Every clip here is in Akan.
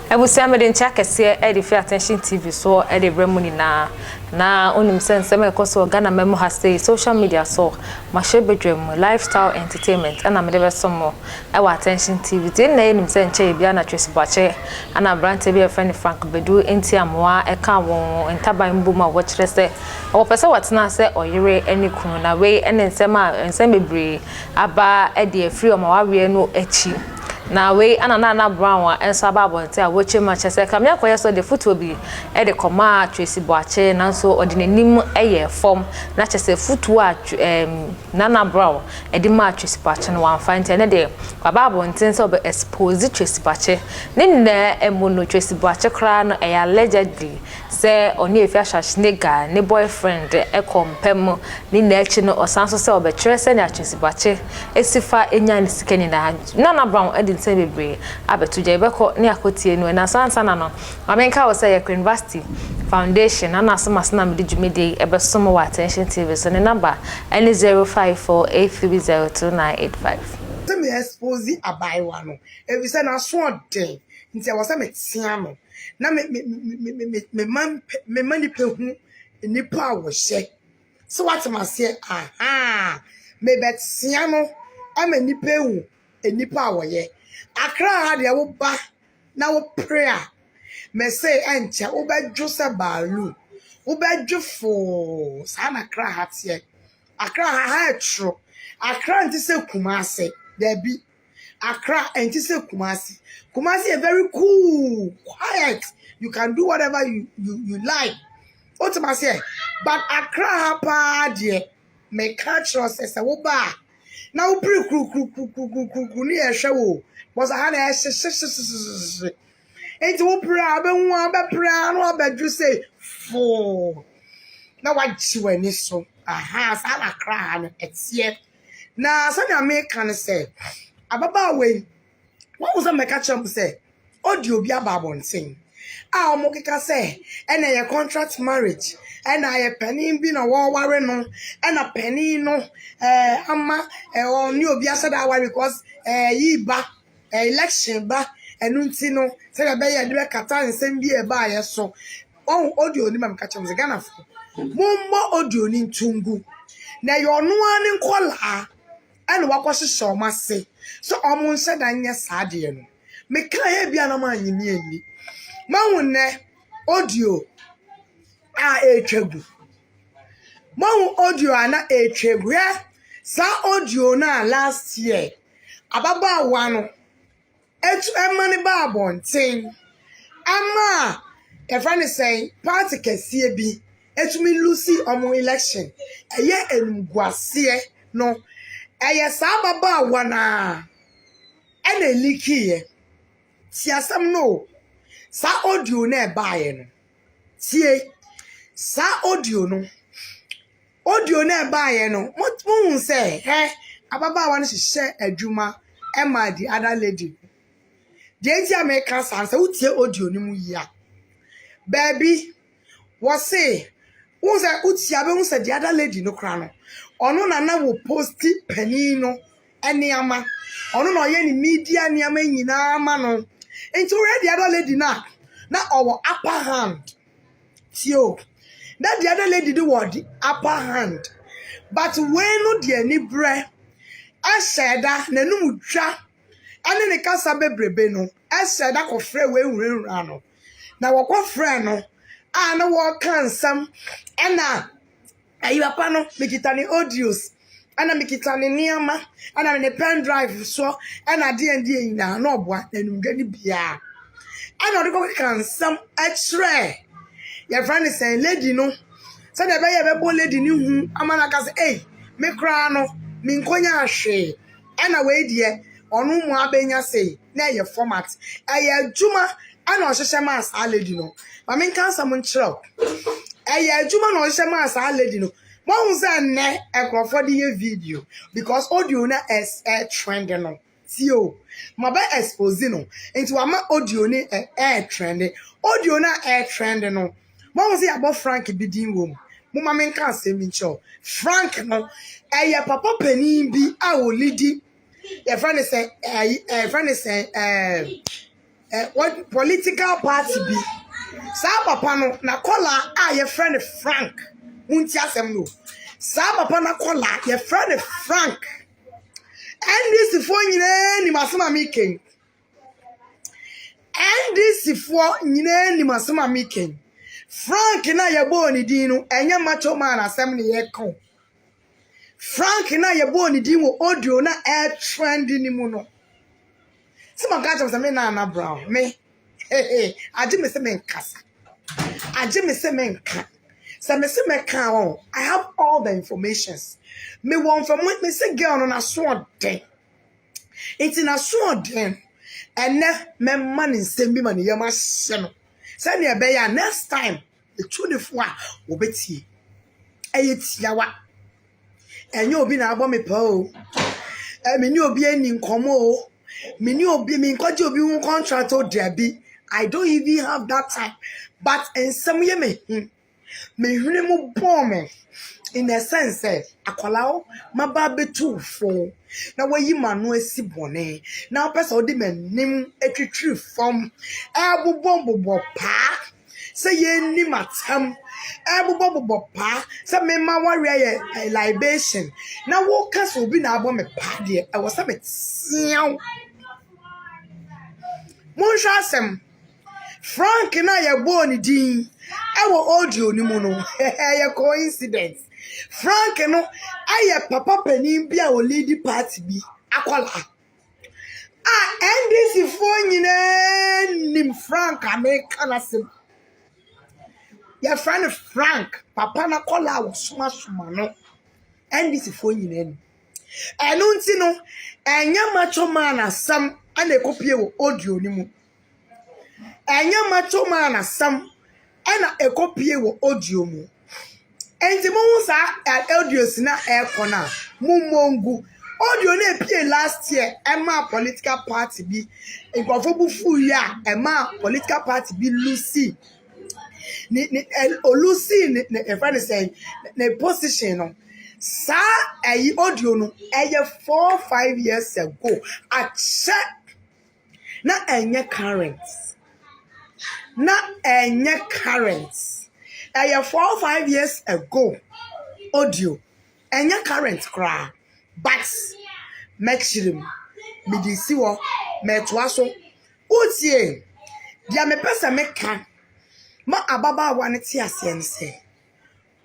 Ebusia me den cha kese e dey attention TV so e dey bremu ni na onim sense me koso Ghana memo ha say social media so ma share bedroom lifestyle entertainment and am dey be some e wa attention TV tin na enim sense che bia na Tracey Boakye ana brand be friend Frank Bedu enti amoa e ka won entaban mbu ma wo kire se wo pese watena se oyire eni kunu na we ene nsem bebre aba e dey free o ma wa we no echi na we Naana Brown enso ababonte a woche ma chese kam yakoye so de foto bi e de koma Tracey Boakye nanso odinenim eye form na chese foto a Naana Brown e de ma Tracey Boakye no wan find ene de ababonte so be expose Tracey Boakye ne na emono Tracey Boakye kra no e allegedly se oni Afia shashnega ne boyfriend e kompem ni na echi no osanso se obekire se na Tracey Boakye esifa enya ni sikeni na Naana Brown e Bebre abetuja ibeko ni akotie no na sansa na no amenka wo say University Foundation na asoma na mede dwumede ebesomo wa attention TV so ne number any 0548302985 se me expose abaiwa no e bi se na so den nti e wo se me tia no na me mani pe hu nipa a wo hye so what ma say aha me betia no ama nipa hu nipa a wo ye Accra had ya wo ba na wo prayer me say enche wo bedwo se balu wo bedwo fo sa na Accra hatie Accra ha etro Accra nti se Kumasi there be Accra nti se Kumasi is very cool quiet you can do whatever you like what am I say but Accra ha pa de me catch us say wo ba na wo pre kru ni e hwe wo was a hand ain't wo pra be hu abe pra no abedru say fo na wachi wani so aha sa na kra no etie na so na me kan say ababa we what was a make cham say audio bi ababonten a omo keka say ena ye contract marriage ena ye penin bi na wo ware no ena penin no ama oni obi asada ware because yi ba election ba enunti no se be ye de kata nsem bi e ba ye so on audio ni mam ka chem ze Ghana fo mummo audio ni ntungu na ye ono ani nkola ene wakwose omase so omo nse dan nye saade no me kan he bia na ma anyimi ani mawu ne audio a etwegu mawu audio ana etwegu ya sa audio na last year ababa wa no etu emani ba abonten ama e friend say party kese bi etumi lucy omo election eye enguase no eye sa baba wa na ena likiye ti asam no sa audio na e baaye no tie sa audio na e baaye no mo say ababa wa no hye adwuma ema di other lady Jenti American sansa utie audio ni mu ya baby was say won say utie abe won say the other lady no kra no ono na wo post panino ene ama ono na oye ni media ni ama nyina ama no enti we the other lady na owo upper hand tio that the other lady do what the upper hand but when no the ni bre asheda na num twa ane ne kasa bebrebe no ese da kofre we nwura no na wokofre no a na wo kansam ena ayipa no mikitani audios ana mikitani niama ana ne pen drive so ena de ina na oboa enumgani bia ana de ko kansam extra your friend is saying lady no so de be ye be bo lady ni hu amana ka say me kra no mi nkonya ahwe ena we die onu mu abenya say na ye format aye adwuma ana ohyehyɛ ma asa lady no ma men kan sam nkyerɛw aye adwuma na ohyehyɛ ma asa lady no mo hu say ne ekrofo de ye video because audio na trend no tio ma ba expose no into wa ma audio ni trend audio na trend no mo hu say abo Frank bi din wo mo ma men kan sam nkyerɛw Frank no aye papa panin bi a o lidi your friend is saying what political party be sa papa no na kola a ye friend Frank munti asem no sa papa na kola ye friend Frank and this for nyina ni masema making and this for nyina ni masema making Frank na ye bo ni din no enye macho man asem ne ye kon Frank na ye bo ni din wo audio na air trend ni mu no Some guys was a me Naana Brown. Me, I did me say men kasa. I did me say men can. So me say me can. I have all the informations. Me want from me say girl on a sword den. It's in a sword den. And me money send me money. You must send. Send me a bear next time. The 24 will be tea. It's yawa. And you'll be na about me po. I mean you'll be in Como. Me kwaji obi won contract o debi I don't even have that time but in some year me hwene mu bomb in a sense akwalao maba betu fo na wayi manu esi bone na pesa odi manim etwitwi fom ebobombo pa say ye ni matam ebobombo pa say me ma warrior libation na wo kaso obi na abo me pa de e wo say me tiaw Monshasem Frank na ye bo ni din e wo audio ni mu no ye coincidence Frank no aye papa panin bi a o lead party bi akola NDC fo nyina nim Frank America na sem your friend Frank papa na kola wo suma no NDC fo nyina ni enu nti no enya macho man asam ana ekopie wo audio ni mu enya macho man asam ana ekopie wo audio mu enti mo sa audio sina ekona mumongu audio na epie last year ema political party bi nkofo bu fu ya ema political party bi Lucy ni Lucy ne e friend say ne position no sa ayi audio no eye 4-5 years ago a check na enye current eye 4-5 years ago audio enye current kra but make sure me di si wo metwa so utie dia me pesa me kan ma ababa wa ne ti ase nse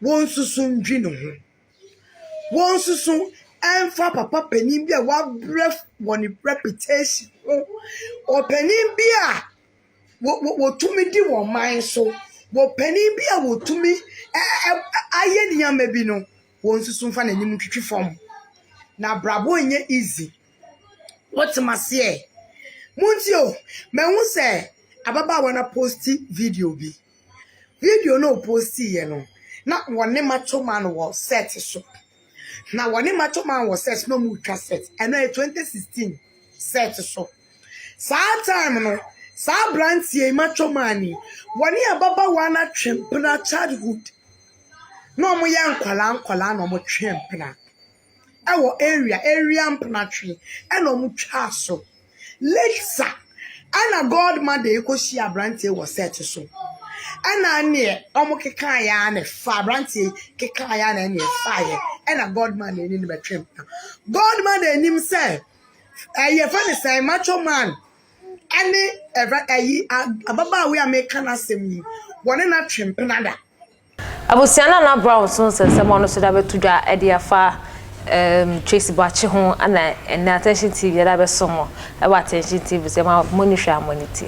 won susun dwi no ho won susun enfa papa panin bi a wa bref woni reputation o panin bi a wo tumi di wo man so wo panin bi a wo tumi aye niyama bi no won susun fa na nim twitwi fom na brabo nye easy what mase e muntio me hu se ababa wa na posti video no posti ye no na woni macho man wo set so na woni macho man wo set no mu twa set eno 2016 set so sa time no sa brand ye macho man ni woni ababa wa na twempna childhood no mo ye nkwala no mo twempna ewo area mpnatri eno mu twa so later ana god man de ekoshi abrante wo set so ana ne omo keka ya na fa abrante keka ya na ne fa ye ana god man ni ni betwem god man de nim say ye fa ne say macho man ani ever ayi ababa we America na sem woni na twempena da Abusiana na Brown so semo no so da betudwa e de afa Tracey Boakye ho ana attention TV da be so mo e wa attention TV se ma monihwa monity